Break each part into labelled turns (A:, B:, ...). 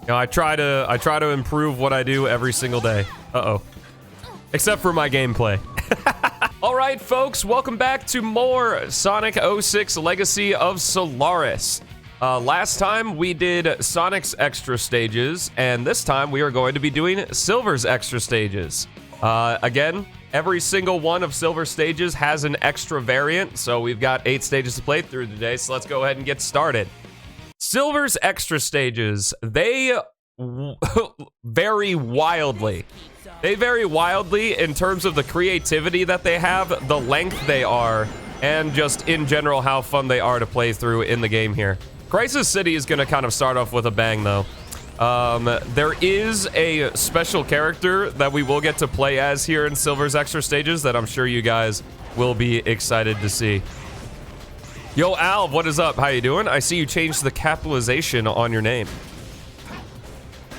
A: You know, I try to improve what I do every single day. Uh-oh. Except for my gameplay. All right, folks, welcome back to more Sonic 06 Legacy of Solaris. Last time we did Sonic's extra stages, and this time we are going to be doing Silver's extra stages. Again, every single one of Silver's stages has an extra variant, so we've got 8 stages to play through today, so let's go ahead and get started. Silver's extra stages, they vary wildly. They vary wildly in terms of the creativity that they have, the length they are, and just in general how fun they are to play through in the game here. Crisis City is going to kind of start off with a bang, though. There is a special character that we will get to play as here in Silver's extra stages that I'm sure you guys will be excited to see. Yo, Alv, what is up? How you doing? I see you changed the capitalization on your name.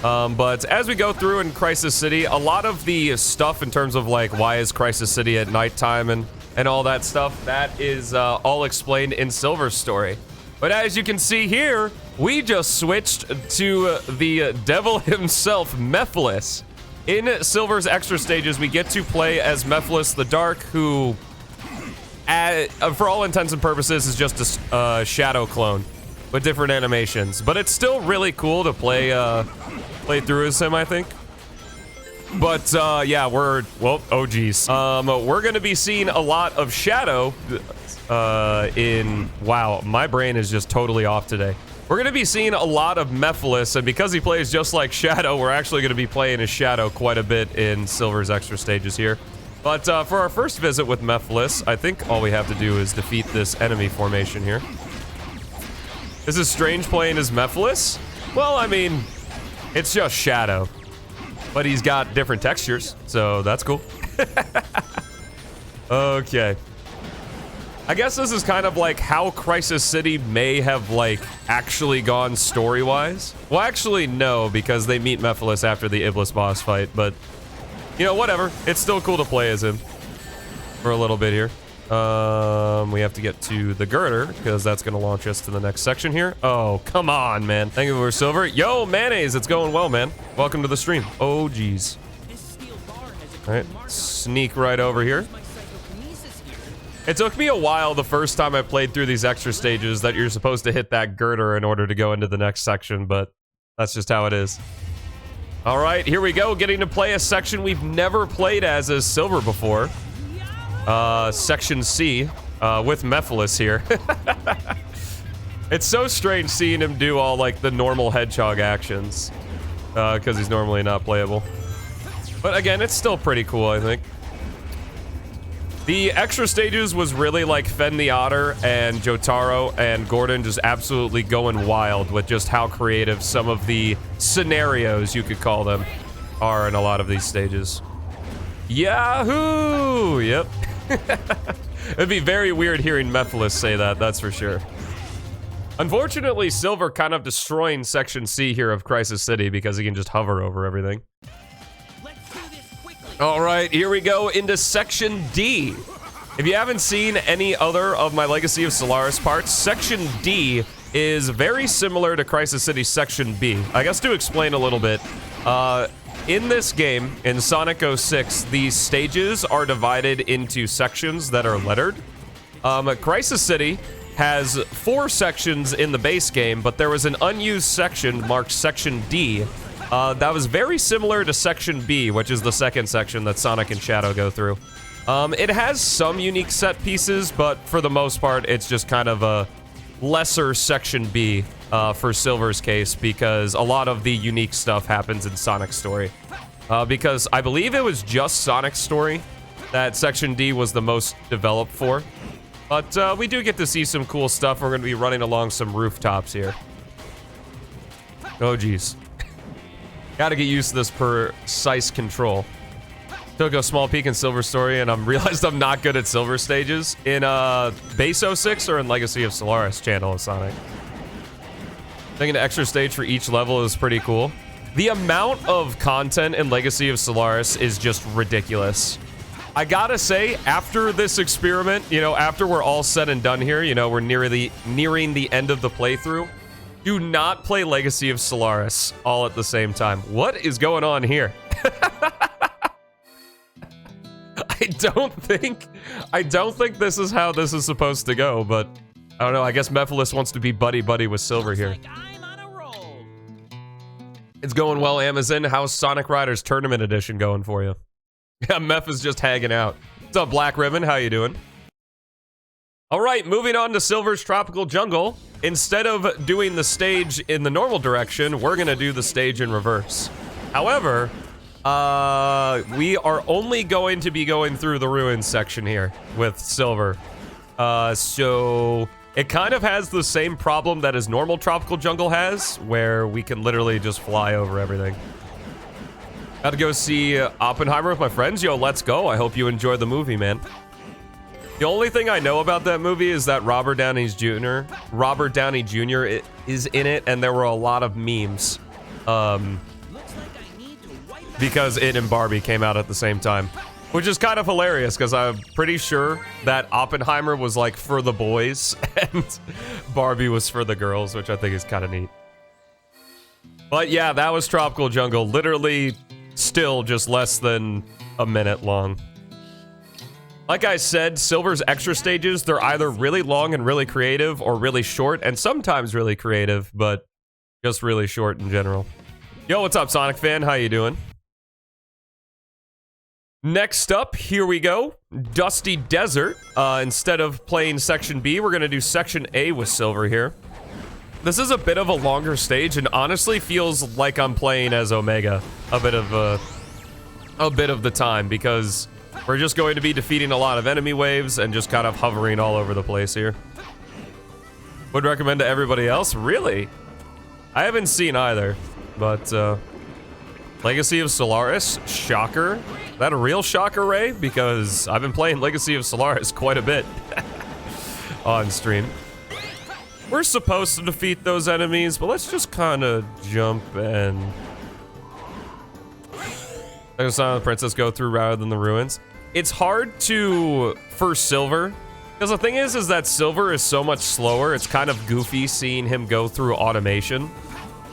A: But as we go through in Crisis City, a lot of the stuff in terms of like why is Crisis City at nighttime and all that stuff, that is all explained in Silver's story. But as you can see here, we just switched to the devil himself, Mephiles. In Silver's extra stages, we get to play as Mephiles the Dark, who, for all intents and purposes, is just a shadow clone with different animations. But it's still really cool to play through as him, I think. But yeah, oh geez. We're gonna be seeing a lot of Shadow wow, my brain is just totally off today. We're gonna be seeing a lot of Mephiles, and because he plays just like Shadow, we're actually gonna be playing as Shadow quite a bit in Silver's extra stages here. But for our first visit with Mephiles, I think all we have to do is defeat this enemy formation here. This is strange playing as Mephiles. Well, I mean, it's just Shadow, but he's got different textures, so that's cool. Okay. I guess this is kind of like how Crisis City may have like actually gone story-wise. Well, actually, no, because they meet Mephiles after the Iblis boss fight, but you know, whatever. It's still cool to play as him for a little bit here. We have to get to the girder because that's going to launch us to the next section here. Oh, come on, man. Thank you for Silver. Yo, Mayonnaise, it's going well, man. Welcome to the stream. Oh, geez. All right, sneak right over here. It took me a while the first time I played through these extra stages that you're supposed to hit that girder in order to go into the next section, but that's just how it is. All right, here we go. Getting to play a section we've never played as Silver before. Section C, with Mephiles here. It's so strange seeing him do all, like, the normal Hedgehog actions, because he's normally not playable. But again, it's still pretty cool, I think. The extra stages was really like Fen the Otter and Jotaro and Gordon just absolutely going wild with just how creative some of the scenarios, you could call them, are in a lot of these stages. Yahoo! Yep. It'd be very weird hearing Mephiles say that, that's for sure. Unfortunately, Silver kind of destroying Section C here of Crisis City because he can just hover over everything. All right, here we go into Section D. If you haven't seen any other of my Legacy of Solaris parts, Section D is very similar to Crisis City Section B. I guess to explain a little bit, in this game, in Sonic 06, these stages are divided into sections that are lettered. Crisis City has 4 sections in the base game, but there was an unused section marked Section D that was very similar to Section B, which is the second section that Sonic and Shadow go through. It has some unique set pieces, but for the most part, it's just kind of a lesser Section B for Silver's case, because a lot of the unique stuff happens in Sonic's story. Because I believe it was just Sonic's story that Section D was the most developed for. But we do get to see some cool stuff. We're going to be running along some rooftops here. Oh, geez. Gotta get used to this precise control. Took a small peek in Silver's story, and I realized I'm not good at Silver stages. In Base 06 or in Legacy of Solaris channel of Sonic. I think an extra stage for each level is pretty cool. The amount of content in Legacy of Solaris is just ridiculous. I gotta say, after this experiment, you know, after we're all said and done here, you know, we're nearing the end of the playthrough, Do not play Legacy of Solaris all at the same time. What is going on here? I don't think this is how this is supposed to go, but I don't know. I guess Mephiles wants to be buddy-buddy with Silver here. It's going well, Amazon. How's Sonic Riders Tournament Edition going for you? Yeah, Meph is just hanging out. What's up, Black Ribbon? How you doing? All right, moving on to Silver's Tropical Jungle. Instead of doing the stage in the normal direction, we're gonna do the stage in reverse. However, we are only going to be going through the ruins section here with Silver. So it kind of has the same problem that his normal Tropical Jungle has, where we can literally just fly over everything. Got to go see Oppenheimer with my friends. Yo, let's go. I hope you enjoy the movie, man. The only thing I know about that movie is that Robert Downey Jr. is in it, and there were a lot of memes. Because it and Barbie came out at the same time. Which is kind of hilarious, because I'm pretty sure that Oppenheimer was like for the boys, and Barbie was for the girls, which I think is kind of neat. But yeah, that was Tropical Jungle. Literally still just less than a minute long. Like I said, Silver's extra stages, they're either really long and really creative, or really short and sometimes really creative, but just really short in general. Yo, what's up, Sonic fan? How you doing? Next up, here we go. Dusty Desert. Instead of playing Section B, we're gonna do Section A with Silver here. This is a bit of a longer stage, and honestly feels like I'm playing as Omega a bit of the time, because we're just going to be defeating a lot of enemy waves and just kind of hovering all over the place here. Would recommend to everybody else? Really? I haven't seen either, but Legacy of Solaris, shocker. Is that a real shocker, Ray? Because I've been playing Legacy of Solaris quite a bit on stream. We're supposed to defeat those enemies, but let's just kind of jump and... Let the princess go through rather than the ruins. It's hard to... for Silver. Because the thing is that Silver is so much slower, it's kind of goofy seeing him go through automation.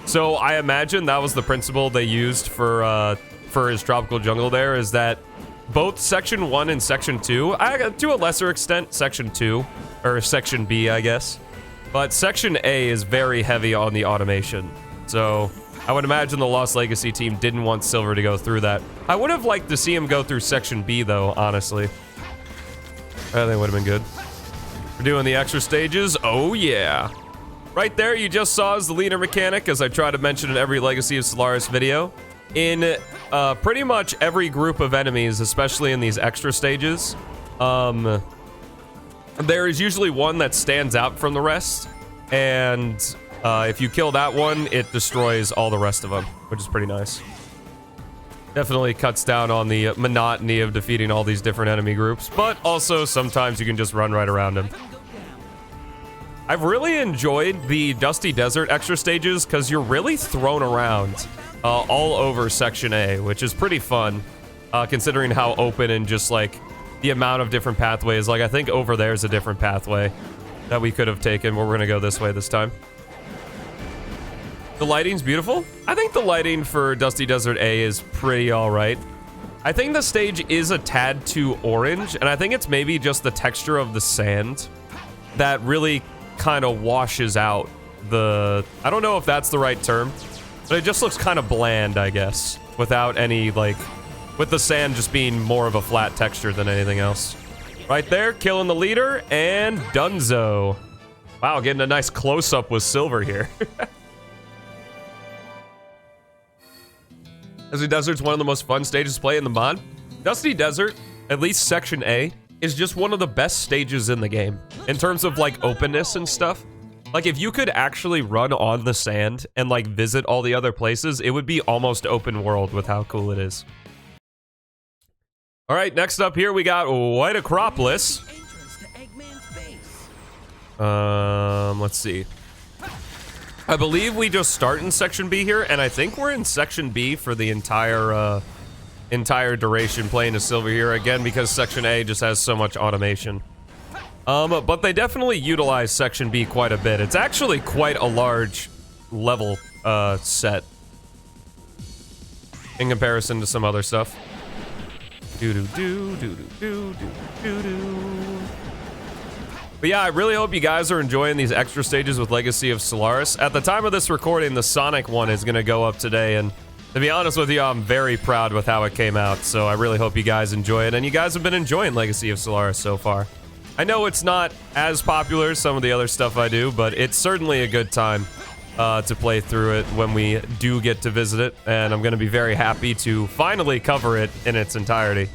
A: So I imagine that was the principle they used for his Tropical Jungle there, is that both Section 1 and Section 2, to a lesser extent, Section 2, or Section B, I guess. But Section A is very heavy on the automation. So I would imagine the Lost Legacy team didn't want Silver to go through that. I would have liked to see him go through Section B, though, honestly. I think it would have been good. We're doing the extra stages. Oh, yeah. Right there, you just saw is the leader mechanic, as I try to mention in every Legacy of Solaris video. In pretty much every group of enemies, especially in these extra stages, there is usually one that stands out from the rest, and if you kill that one, it destroys all the rest of them, which is pretty nice. Definitely cuts down on the monotony of defeating all these different enemy groups, but also sometimes you can just run right around them. I've really enjoyed the Dusty Desert extra stages because you're really thrown around all over Section A, which is pretty fun, considering how open and just like the amount of different pathways. Like I think over there's a different pathway that we could have taken, but we're gonna go this way this time. The lighting's beautiful. I think the lighting for Dusty Desert A is pretty all right. I think the stage is a tad too orange, and I think it's maybe just the texture of the sand that really kind of washes out the... I don't know if that's the right term, but it just looks kind of bland, I guess, without any, like... with the sand just being more of a flat texture than anything else. Right there, killing the leader, and Dunzo. Wow, getting a nice close-up with Silver here. Dusty Desert's one of the most fun stages to play in the mod. Dusty Desert, at least Section A, is just one of the best stages in the game. In terms of, like, openness and stuff. Like, if you could actually run on the sand and, like, visit all the other places, it would be almost open world with how cool it is. All right, next up here we got White Acropolis. Let's see. I believe we just start in Section B here, and I think we're in Section B for the entire duration playing as Silver here, again, because Section A just has so much automation. But they definitely utilize Section B quite a bit. It's actually quite a large level set in comparison to some other stuff. But yeah, I really hope you guys are enjoying these extra stages with Legacy of Solaris. At the time of this recording, the Sonic one is going to go up today, and to be honest with you, I'm very proud with how it came out, so I really hope you guys enjoy it, and you guys have been enjoying Legacy of Solaris so far. I know it's not as popular as some of the other stuff I do, but it's certainly a good time to play through it when we do get to visit it, and I'm going to be very happy to finally cover it in its entirety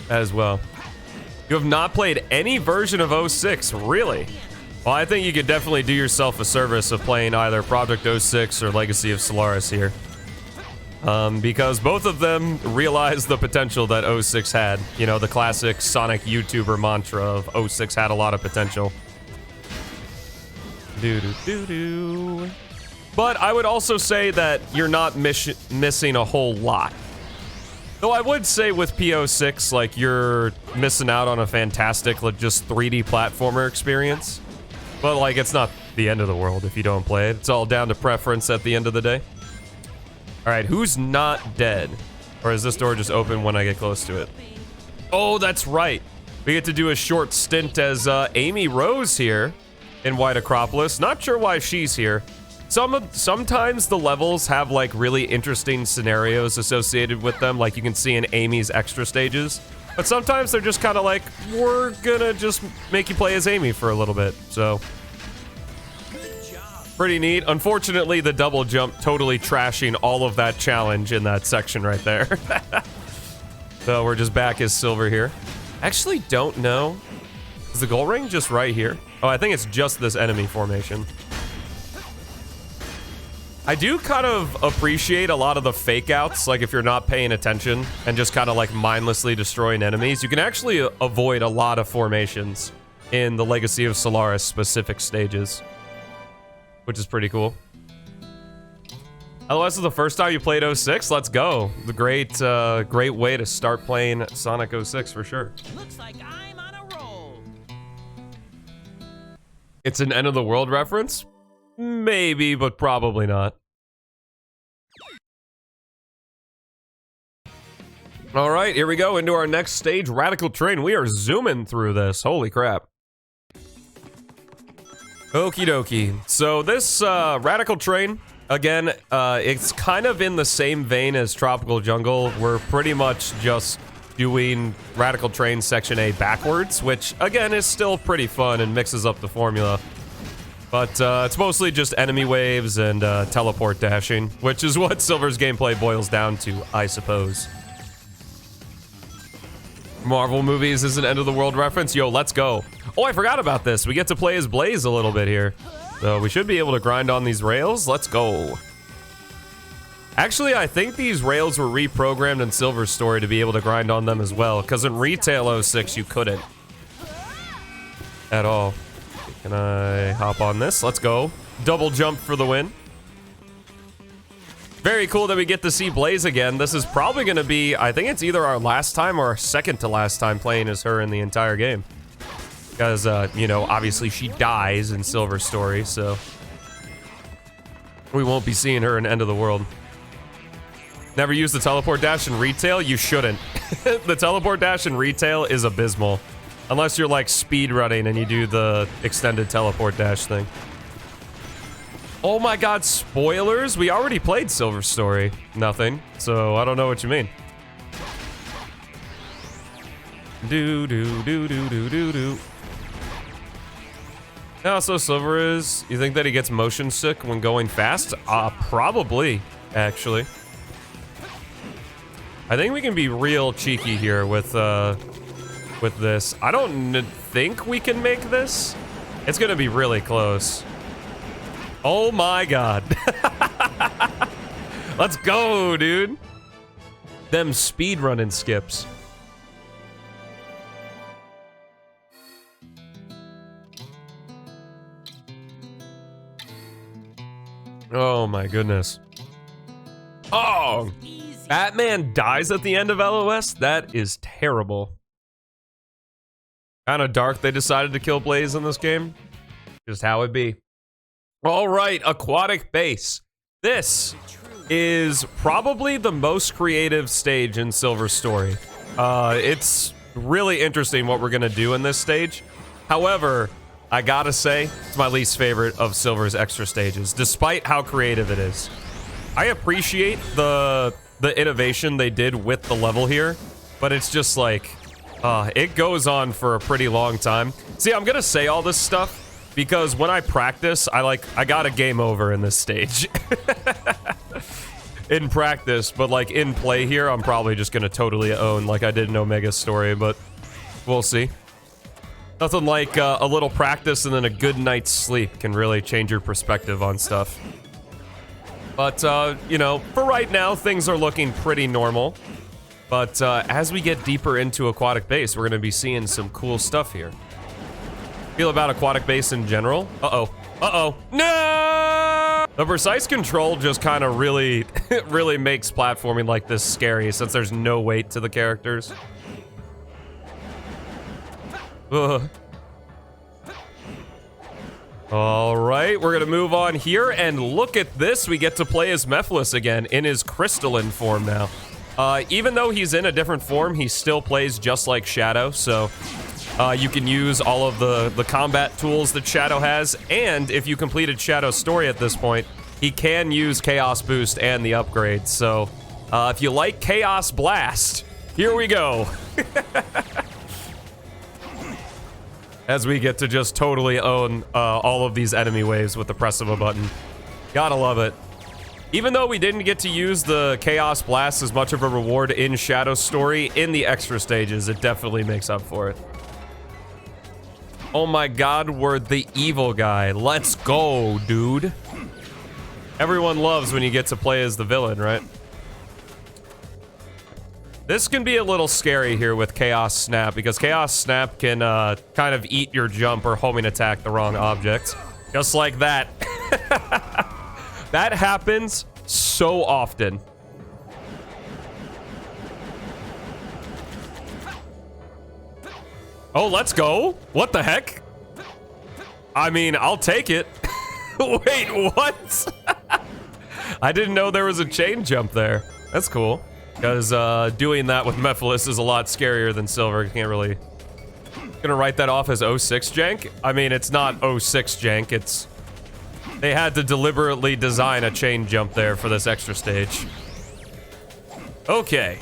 A: as well. You have not played any version of 06, really? Well, I think you could definitely do yourself a service of playing either Project 06 or Legacy of Solaris here. Because both of them realize the potential that 06 had. You know, the classic Sonic YouTuber mantra of 06 had a lot of potential. But I would also say that you're not missing a whole lot. Though I would say with P06, like, you're missing out on a fantastic, like, just 3D platformer experience. But, like, it's not the end of the world if you don't play it. It's all down to preference at the end of the day. Alright, who's not dead? Or is this door just open when I get close to it? Oh, that's right. We get to do a short stint as Amy Rose here in White Acropolis. Not sure why she's here. Sometimes the levels have like really interesting scenarios associated with them, like you can see in Amy's extra stages. But sometimes they're just kind of like, we're gonna just make you play as Amy for a little bit, so. Pretty neat. Unfortunately, the double jump totally trashing all of that challenge in that section right there. So we're just back as Silver here. Actually don't know. Is the goal ring just right here? Oh, I think it's just this enemy formation. I do kind of appreciate a lot of the fake outs, like if you're not paying attention and just kind of like mindlessly destroying enemies, you can actually avoid a lot of formations in the Legacy of Solaris specific stages, which is pretty cool. LOS is the first time you played 06? Let's go. The great way to start playing Sonic 06 for sure.
B: Looks like I'm on a roll.
A: It's an end of the world reference? Maybe, but probably not. All right, here we go into our next stage, Radical Train. We are zooming through this. Holy crap. Okie dokie. So this Radical Train, again, it's kind of in the same vein as Tropical Jungle. We're pretty much just doing Radical Train Section A backwards, which, again, is still pretty fun and mixes up the formula. But it's mostly just enemy waves and teleport dashing, which is what Silver's gameplay boils down to, I suppose. Marvel movies is an end of the world reference. Yo, let's go. Oh, I forgot about this. We get to play as Blaze a little bit here. So we should be able to grind on these rails. Let's go. Actually, I think these rails were reprogrammed in Silver's story to be able to grind on them as well, because in Retail 06 you couldn't. At all. Can I hop on this? Let's go. Double jump for the win. Very cool that we get to see Blaze again. This is probably going to be, I think it's either our last time or our second to last time playing as her in the entire game. Because, you know, obviously she dies in Silver's story, so we won't be seeing her in End of the World. Never use the teleport dash in Retail? You shouldn't. The teleport dash in Retail is abysmal. Unless you're like speed running and you do the extended teleport dash thing. Oh my god, spoilers? We already played Silver Story. Nothing. So I don't know what you mean. Do. How so Silver is? You think that he gets motion sick when going fast? Probably, actually. I think we can be real cheeky here with this. I don't think we can make this. It's gonna be really close. Oh my god. Let's go, dude. Them speedrunning skips. Oh my goodness. Oh, Batman dies at the end of LOS? That is terrible. Kind of dark they decided to kill Blaze in this game. Just how it be. All right, aquatic base. This is probably the most creative stage in Silver's story. It's really interesting what we're gonna do in this stage. However, I gotta say, it's my least favorite of Silver's extra stages, despite how creative it is. I appreciate the innovation they did with the level here, but it's just like, it goes on for a pretty long time. See, I'm gonna say all this stuff because when I practice, I got a game over in this stage. In practice, but like in play here, I'm probably just gonna totally own like I did in Omega's story, but we'll see. Nothing like a little practice and then a good night's sleep can really change your perspective on stuff. But, you know, for right now, things are looking pretty normal. But as we get deeper into aquatic base, we're gonna be seeing some cool stuff here. Feel about aquatic base in general? Uh-oh. Uh-oh. No! The precise control just kind of really, really makes platforming like this scary since there's no weight to the characters. Ugh. All right, we're gonna move on here and look at this. We get to play as Mephiles again in his crystalline form now. Even though he's in a different form, he still plays just like Shadow, so you can use all of the combat tools that Shadow has, and if you completed Shadow's story at this point, he can use Chaos Boost and the upgrade. So if you like Chaos Blast, here we go. As we get to just totally own all of these enemy waves with the press of a button. Gotta love it. Even though we didn't get to use the Chaos Blast as much of a reward in Shadow's story, in the extra stages, it definitely makes up for it. Oh my god, we're the evil guy. Let's go, dude. Everyone loves when you get to play as the villain, right? This can be a little scary here with Chaos Snap, because Chaos Snap can kind of eat your jump or homing attack the wrong object. Just like that. That happens so often. Oh, let's go. What the heck? I mean, I'll take it. Wait, what? I didn't know there was a chain jump there. That's cool. Because doing that with Mephiles is a lot scarier than Silver. You can't really... Gonna write that off as 06 jank? I mean, it's not 06 jank. It's... They had to deliberately design a chain jump there for this extra stage. Okay.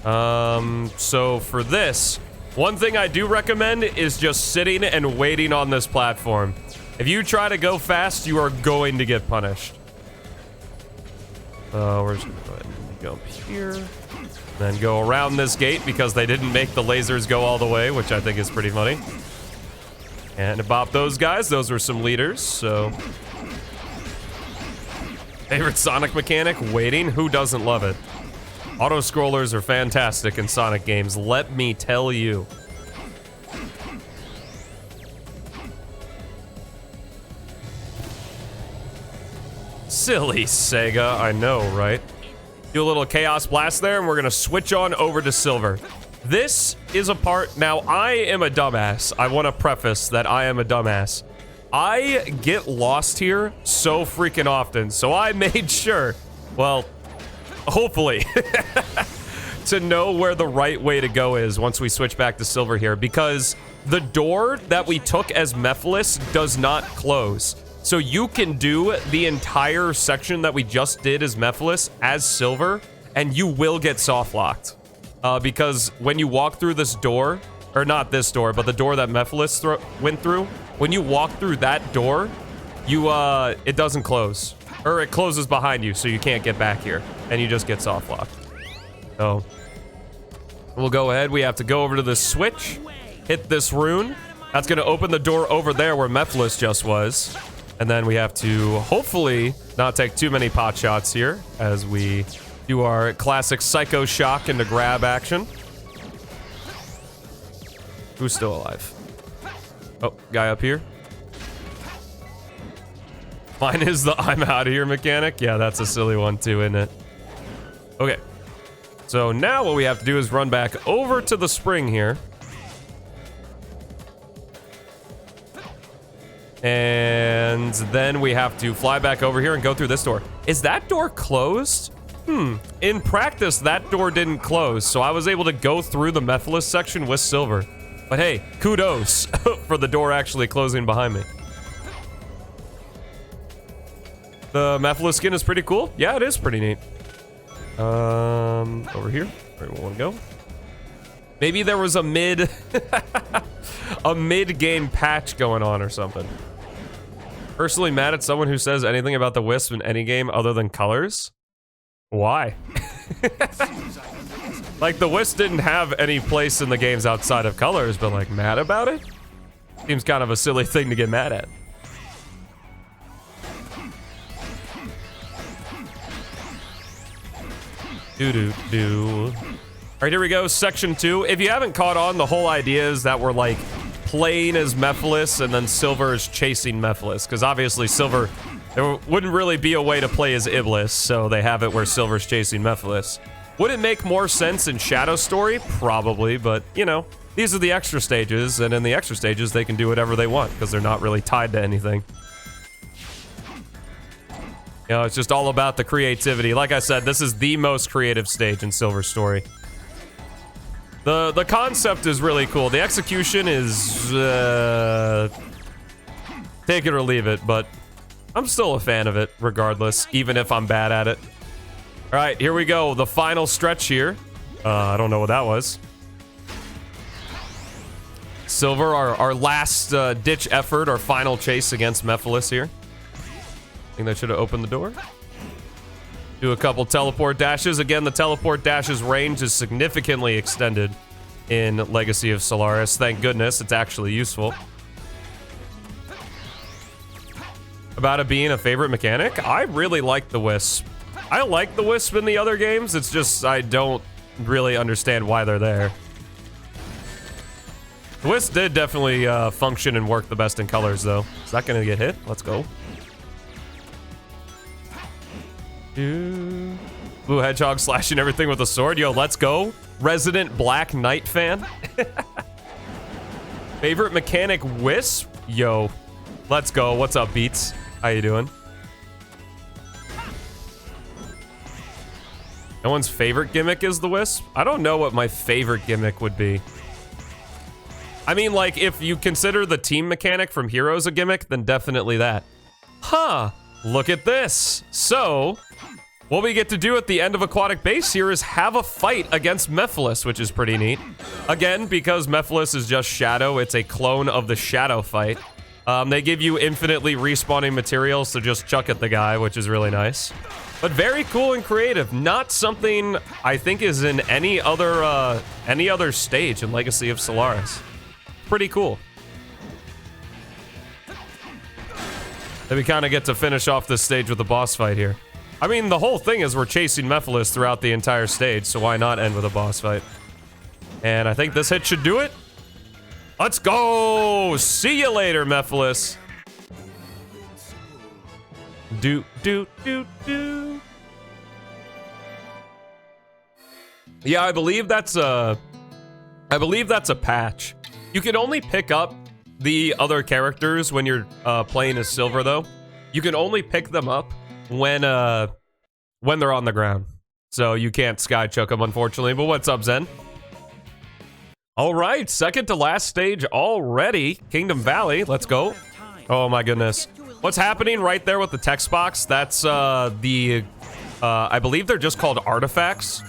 A: So for this, one thing I do recommend is just sitting and waiting on this platform. If you try to go fast, you are going to get punished. We're just gonna go ahead and jump here. Then go around this gate because they didn't make the lasers go all the way, which I think is pretty funny. And to bop those guys, those were some leaders, so... Favorite Sonic mechanic? Waiting? Who doesn't love it? Auto-scrollers are fantastic in Sonic games, let me tell you. Silly Sega, I know, right? Do a little Chaos Blast there, and we're gonna switch on over to Silver. This is a part... Now, I am a dumbass. I want to preface that I am a dumbass. I get lost here so freaking often, so I made sure, well, hopefully, to know where the right way to go is once we switch back to Silver here, because the door that we took as Mephiles does not close. So you can do the entire section that we just did as Mephiles as Silver, and you will get soft locked. Because when you walk through this door, or not this door, but the door that Mephiles went through, when you walk through that door, you, it doesn't close. Or it closes behind you, so you can't get back here, and you just get soft locked. So, we'll go ahead. We have to go over to the switch, hit this rune. That's gonna open the door over there where Mephiles just was. And then we have to, hopefully, not take too many pot shots here, as we do our classic Psycho Shock into grab action. Who's still alive? Oh, guy up here. Mine is the I'm out of here mechanic. Yeah, that's a silly one too, isn't it? Okay. So now what we have to do is run back over to the spring here. And then we have to fly back over here and go through this door. Is that door closed? In practice, that door didn't close, so I was able to go through the Mephiles section with silver. But hey, kudos for the door actually closing behind me. The Mephiles skin is pretty cool. Yeah, it is pretty neat. Over here, where we want to go. Maybe there was a mid game patch going on or something. Personally mad at someone who says anything about the Wisp in any game other than colors. Why? Like, the Wisp didn't have any place in the games outside of colors, but like, mad about it? Seems kind of a silly thing to get mad at. All right, here we go, section 2. If you haven't caught on, the whole idea is that we're like playing as Mephiles and then Silver is chasing Mephiles, because obviously Silver, there wouldn't really be a way to play as Iblis, so they have it where Silver's chasing Mephiles. Would it make more sense in Shadow Story? Probably, but you know, these are the extra stages, and in the extra stages they can do whatever they want because they're not really tied to anything. You know, it's just all about the creativity. Like I said, this is the most creative stage in Silver Story. The concept is really cool. The execution is take it or leave it, but I'm still a fan of it regardless, even if I'm bad at it. All right, here we go. The final stretch here. I don't know what that was. Silver, our last ditch effort, our final chase against Mephiles here. I think that should have opened the door. Do a couple teleport dashes. Again, the teleport dash's range is significantly extended in Legacy of Solaris. Thank goodness, it's actually useful. About it being a favorite mechanic, I really like the Wisp. I like the Wisp in the other games, it's just I don't really understand why they're there. The Wisp did definitely function and work the best in colors, though. Is that gonna get hit? Let's go. Blue Hedgehog slashing everything with a sword. Yo, let's go. Resident Black Knight fan. Favorite mechanic Wisp? Yo, let's go. What's up, Beats? How you doing? No one's favorite gimmick is the Wisp? I don't know what my favorite gimmick would be. I mean, like, if you consider the team mechanic from Heroes a gimmick, then definitely that. Huh. Look at this. So, what we get to do at the end of Aquatic Base here is have a fight against Mephiles, which is pretty neat. Again, because Mephiles is just Shadow, it's a clone of the Shadow fight. They give you infinitely respawning materials to just chuck at the guy, which is really nice. But very cool and creative. Not something I think is in any other stage in Legacy of Solaris. Pretty cool. Then we kind of get to finish off this stage with a boss fight here. I mean, the whole thing is we're chasing Mephiles throughout the entire stage, so why not end with a boss fight? And I think this hit should do it. Let's go! See you later, Mephiles. Do. Yeah, I believe that's a patch. You can only pick up the other characters when you're playing as Silver, though. You can only pick them up when they're on the ground. So you can't sky choke them, unfortunately. But what's up, Zen? All right, second to last stage already. Kingdom Valley, let's go. Oh my goodness. What's happening right there with the text box? That's I believe they're just called artifacts.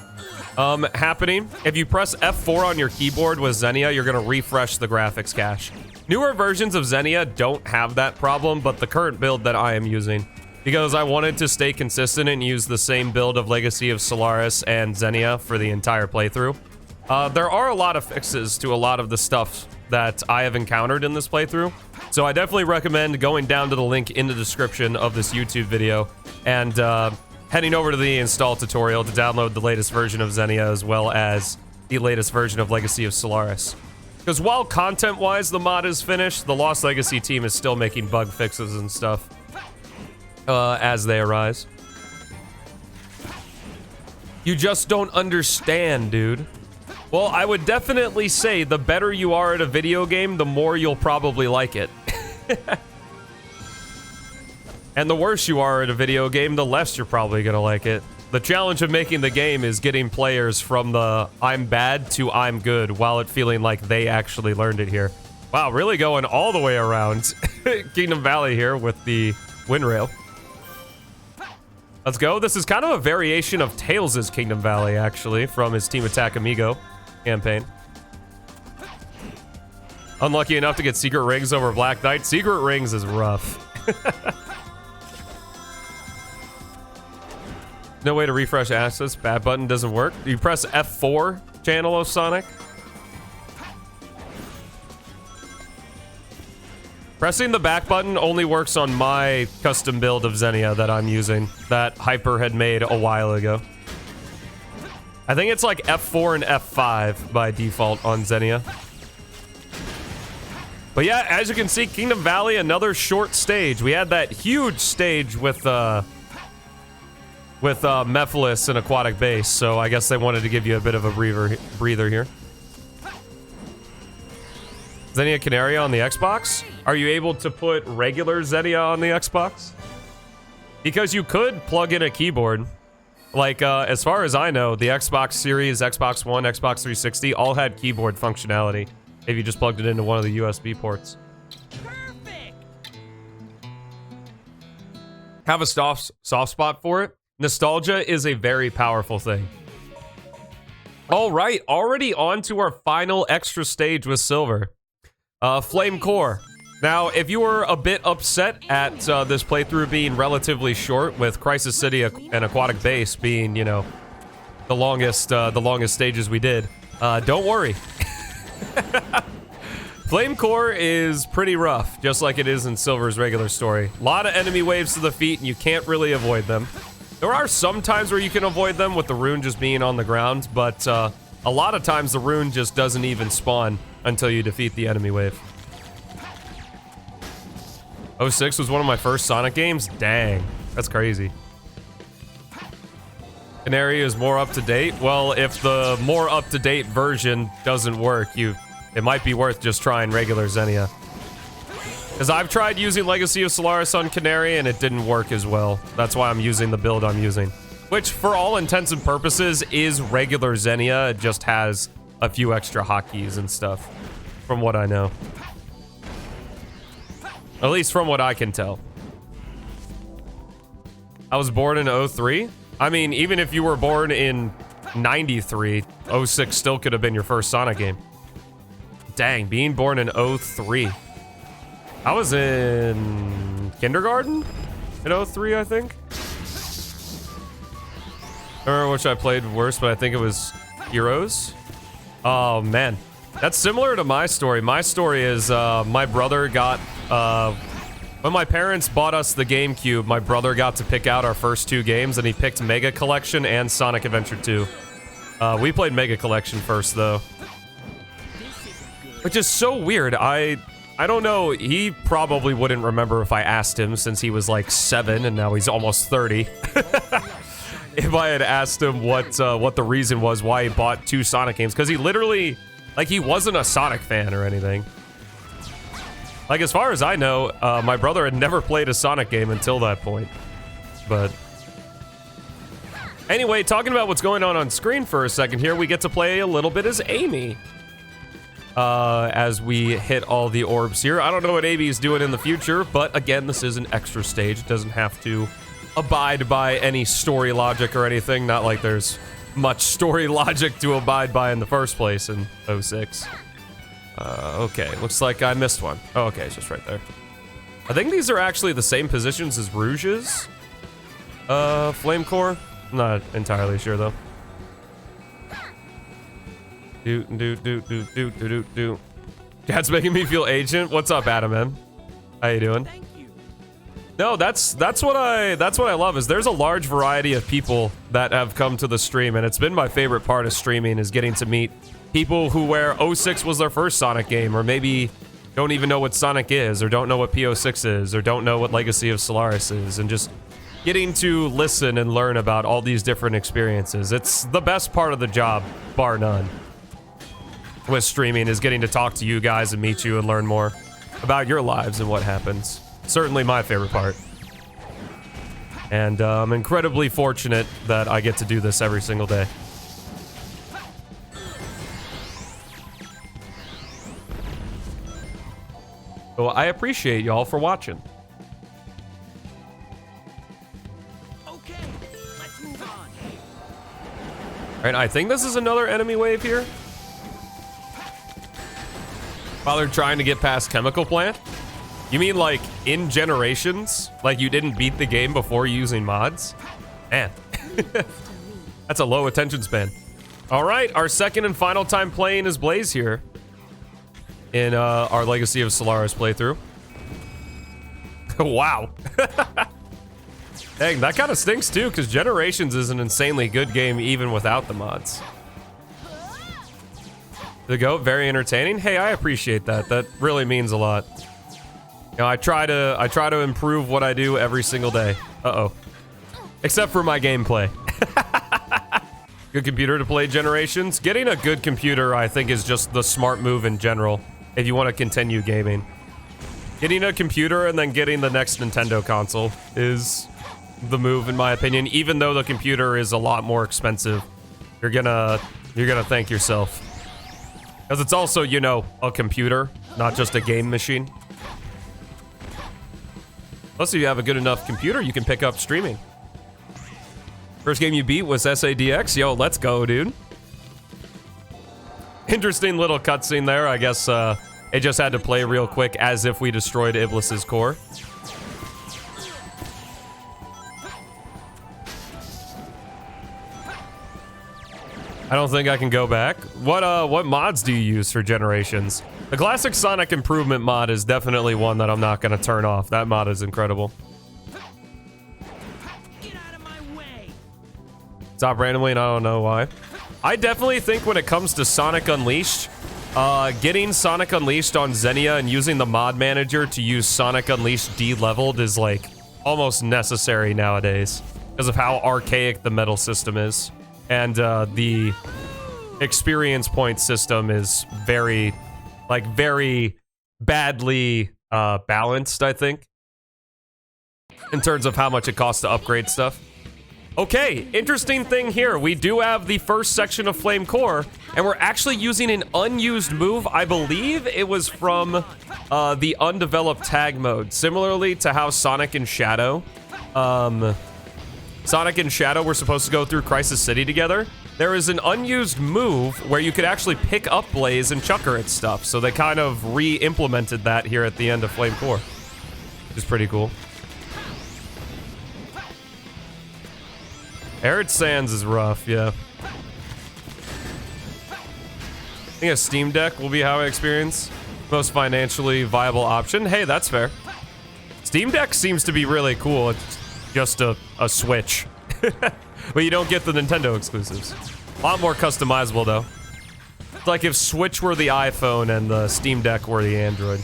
A: Happening. If you press F4 on your keyboard with Xenia, you're gonna refresh the graphics cache. Newer versions of Xenia don't have that problem, but the current build that I am using, because I wanted to stay consistent and use the same build of Legacy of Solaris and Xenia for the entire playthrough. There are a lot of fixes to a lot of the stuff that I have encountered in this playthrough, so I definitely recommend going down to the link in the description of this YouTube video and heading over to the install tutorial to download the latest version of Xenia as well as the latest version of Legacy of Solaris. Because while content-wise the mod is finished, the Lost Legacy team is still making bug fixes and stuff as they arise. You just don't understand, dude. Well, I would definitely say the better you are at a video game, the more you'll probably like it. And the worse you are at a video game, the less you're probably gonna like it. The challenge of making the game is getting players from the I'm bad to I'm good while it feeling like they actually learned it here. Wow, really going all the way around Kingdom Valley here with the wind rail. Let's go. This is kind of a variation of Tails' Kingdom Valley, actually, from his Team Attack Amigo campaign. Unlucky enough to get Secret Rings over Black Knight. Secret Rings is rough. No way to refresh assets. Bad button doesn't work. You press F4, Channel of Sonic. Pressing the back button only works on my custom build of Xenia that I'm using, that Hyper had made a while ago. I think it's like F4 and F5 by default on Xenia. But yeah, as you can see, Kingdom Valley, another short stage. We had that huge stage with Mephiles and Aquatic Base, so I guess they wanted to give you a bit of a breather here. Xenia Canaria on the Xbox? Are you able to put regular Xenia on the Xbox? Because you could plug in a keyboard. Like, as far as I know, the Xbox Series, Xbox One, Xbox 360 all had keyboard functionality if you just plugged it into one of the USB ports.
B: Perfect.
A: Have a soft spot for it? Nostalgia is a very powerful thing. All right, already on to our final extra stage with Silver. Flame Core. Now, if you were a bit upset at this playthrough being relatively short, with Crisis City and Aquatic Base being, you know, the longest stages we did, don't worry. Flame Core is pretty rough, just like it is in Silver's regular story. A lot of enemy waves to the feet, and you can't really avoid them. There are some times where you can avoid them with the rune just being on the ground, but a lot of times the rune just doesn't even spawn until you defeat the enemy wave. 06 was one of my first Sonic games? Dang, that's crazy. Canary is more up-to-date? Well, if the more up-to-date version doesn't work, it might be worth just trying regular Xenia. Because I've tried using Legacy of Solaris on Canary and it didn't work as well. That's why I'm using the build I'm using. Which, for all intents and purposes, is regular Xenia. It just has a few extra hotkeys and stuff, from what I know. At least from what I can tell. I was born in 03. I mean, even if you were born in 93, 06 still could have been your first Sonic game. Dang, being born in 03. I was in kindergarten in 03, I think. I don't remember which I played worse, but I think it was Heroes. Oh, man. That's similar to my story. My story is my brother got... when my parents bought us the GameCube, my brother got to pick out our first two games, and he picked Mega Collection and Sonic Adventure 2. We played Mega Collection first, though. Which is so weird. I don't know, he probably wouldn't remember if I asked him since he was like 7 and now he's almost 30. If I had asked him what the reason was why he bought two Sonic games, because he literally, like, he wasn't a Sonic fan or anything. Like, as far as I know, my brother had never played a Sonic game until that point. But anyway, talking about what's going on screen for a second here, we get to play a little bit as Amy. As we hit all the orbs here. I don't know what Amy is doing in the future, but again, this is an extra stage. It doesn't have to abide by any story logic or anything. Not like there's much story logic to abide by in the first place in 06. Okay, looks like I missed one. Oh, okay, it's just right there. I think these are actually the same positions as Rouge's Flame Core. I'm not entirely sure, though. Do. Dad's making me feel ancient. What's up, Adam M? How you doing?
B: Thank you.
A: No, that's what I love, is there's a large variety of people that have come to the stream, and it's been my favorite part of streaming, is getting to meet people who where 06 was their first Sonic game, or maybe don't even know what Sonic is, or don't know what P06 is, or don't know what Legacy of Solaris is, and just getting to listen and learn about all these different experiences. It's the best part of the job, bar none. With streaming, is getting to talk to you guys and meet you and learn more about your lives and what happens. Certainly my favorite part. And I'm incredibly fortunate that I get to do this every single day. So I appreciate y'all for watching.
B: Okay, let's move on.
A: Alright, I think this is another enemy wave here. While they're trying to get past Chemical Plant? You mean like in Generations? Like you didn't beat the game before using mods? Man. That's a low attention span. Alright, our second and final time playing as Blaze here. In our Legacy of Solaris playthrough. Wow. Dang, that kind of stinks too, because Generations is an insanely good game even without the mods. The goat, very entertaining. Hey, I appreciate that. That really means a lot. You know, I try to improve what I do every single day. Uh-oh. Except for my gameplay. Good computer to play Generations. Getting a good computer, I think, is just the smart move in general if you want to continue gaming. Getting a computer and then getting the next Nintendo console is the move, in my opinion. Even though the computer is a lot more expensive, you're gonna thank yourself. Because it's also, you know, a computer, not just a game machine. Plus, if you have a good enough computer, you can pick up streaming. First game you beat was SADX. Yo, let's go, dude. Interesting little cutscene there. I guess it just had to play real quick as if we destroyed Iblis's core. I don't think I can go back. What mods do you use for Generations? The classic Sonic Improvement mod is definitely one that I'm not going to turn off. That mod is incredible.
B: Get out of my way.
A: Stop randomly, and I don't know why. I definitely think when it comes to Sonic Unleashed, getting Sonic Unleashed on Xenia and using the mod manager to use Sonic Unleashed de-leveled is like almost necessary nowadays because of how archaic the metal system is. And the experience point system is very badly balanced, I think, in terms of how much it costs to upgrade stuff. Okay, interesting thing here. We do have the first section of Flame Core, and we're actually using an unused move. I believe it was from the undeveloped tag mode, similarly to how Sonic and Shadow were supposed to go through Crisis City together. There is an unused move where you could actually pick up Blaze and chuck her at stuff. So they kind of re-implemented that here at the end of Flame Core, which is pretty cool. Arid Sands is rough, yeah. I think a Steam Deck will be how I experience. Most financially viable option. Hey, that's fair. Steam Deck seems to be really cool. It's just a Switch. But you don't get the Nintendo exclusives. A lot more customizable, though. It's like if Switch were the iPhone and the Steam Deck were the Android.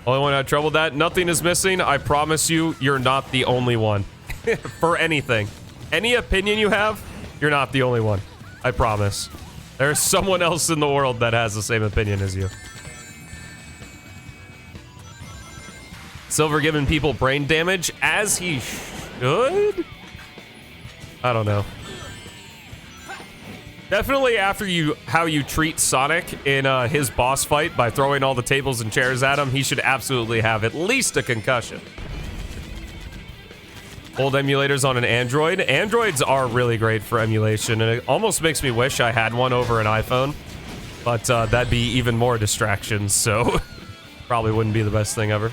A: Only one had trouble with that. Nothing is missing. I promise you, you're not the only one. For anything. Any opinion you have, you're not the only one. I promise. There's someone else in the world that has the same opinion as you. Silver giving people brain damage, as he should? I don't know. Definitely after how you treat Sonic in his boss fight by throwing all the tables and chairs at him, he should absolutely have at least a concussion. Old emulators on an Android. Androids are really great for emulation, and it almost makes me wish I had one over an iPhone. But that'd be even more distractions, so probably wouldn't be the best thing ever.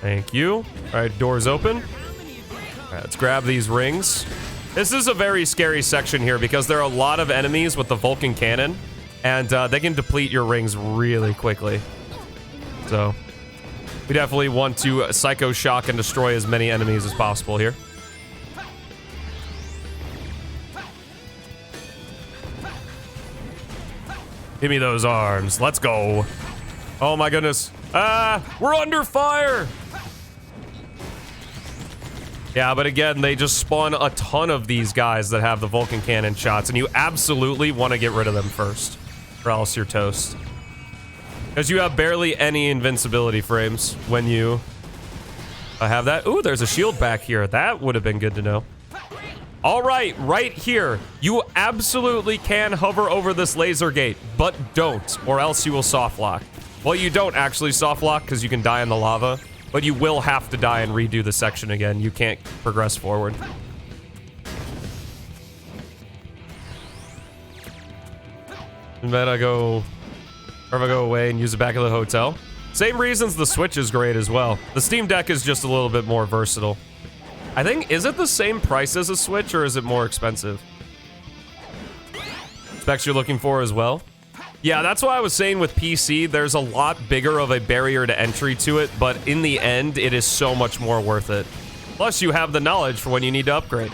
A: Thank you. All right, doors open. All right, let's grab these rings. This is a very scary section here because there are a lot of enemies with the Vulcan cannon, and they can deplete your rings really quickly. So we definitely want to Psycho Shock and destroy as many enemies as possible here. Give me those arms. Let's go. Oh my goodness. We're under fire. Yeah, but again, they just spawn a ton of these guys that have the Vulcan cannon shots, and you absolutely want to get rid of them first, or else you're toast. Because you have barely any invincibility frames when you have that. Ooh, there's a shield back here. That would have been good to know. All right, right here. You absolutely can hover over this laser gate, but don't, or else you will soft lock. Well, you don't actually soft lock because you can die in the lava, but you will have to die and redo the section again. You can't progress forward. And then I go away and use it back at the hotel. Same reasons the Switch is great as well. The Steam Deck is just a little bit more versatile. I think, is it the same price as a Switch or is it more expensive? Specs you're looking for as well? Yeah, that's why I was saying with PC, there's a lot bigger of a barrier to entry to it, but in the end, it is so much more worth it. Plus, you have the knowledge for when you need to upgrade.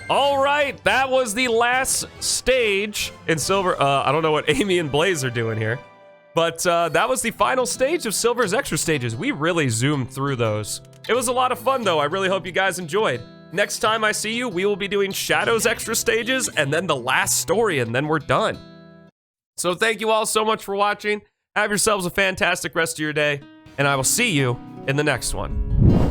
A: All right, that was the last stage in Silver. I don't know what Amy and Blaze are doing here, but that was the final stage of Silver's extra stages. We really zoomed through those. It was a lot of fun, though. I really hope you guys enjoyed. Next time I see you, we will be doing Shadow's extra stages and then the last story, and then we're done. So thank you all so much for watching. Have yourselves a fantastic rest of your day, and I will see you in the next one.